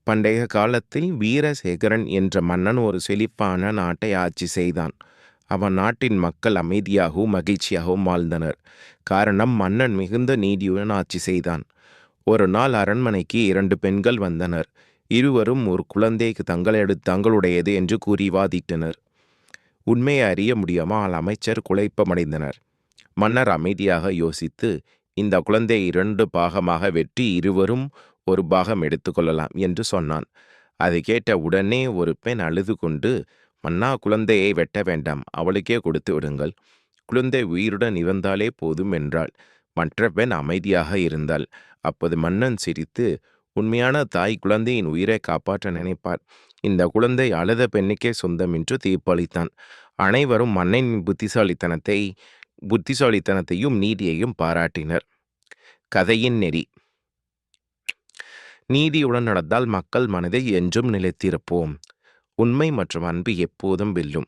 பண்டைய காலத்தில் வீரசேகரன் என்ற மன்னன் ஒரு செழிப்பான நாட்டை ஆட்சி செய்தான். அவன் நாட்டின் மக்கள் அமைதியாகவும் மகிழ்ச்சியாகவும் வாழ்ந்தனர். காரணம், மன்னன் மிகுந்த நீதியுடன் ஆட்சி செய்தான். ஒரு நாள் அரண்மனைக்கு 2 பெண்கள் வந்தனர். இருவரும் ஒரு குழந்தை தங்களுடையது என்று கூறி வாதிட்டனர். உண்மையை அறிய முடியாமல் அமைச்சர் குழப்பமடைந்தனர். மன்னர் அமைதியாக யோசித்து, இந்த குழந்தையை 2 பாகமாக வெட்டி இருவரும் ஒரு பாகம் எடுத்துக்கொள்ளலாம் என்று சொன்னான். அதை கேட்ட உடனே ஒரு பெண் அழுது கொண்டு, மன்னா, குழந்தையை வெட்ட வேண்டாம், அவளுக்கே கொடுத்து விடுங்கள். குழந்தை உயிருடன் இருந்தாலே போதும் என்றாள். மற்ற பெண் அமைதியாக இருந்தாள். அப்போது மன்னன் சிரித்து, உண்மையான தாய் குழந்தையின் உயிரை காப்பாற்ற நினைப்பார். இந்த குழந்தை அழுத பெண்ணுக்கே சொந்தம் என்று தீர்ப்பளித்தான். அனைவரும் மன்னனின் புத்திசாலித்தனத்தையும் நீதியையும் பாராட்டினர். கதையின் நெறி: நீதியுடன் நடந்தால் மக்கள் மனதில் என்றும் நிலைத்திருப்போம். உண்மை மற்றும் அன்பு எப்போதும் வெல்லும்.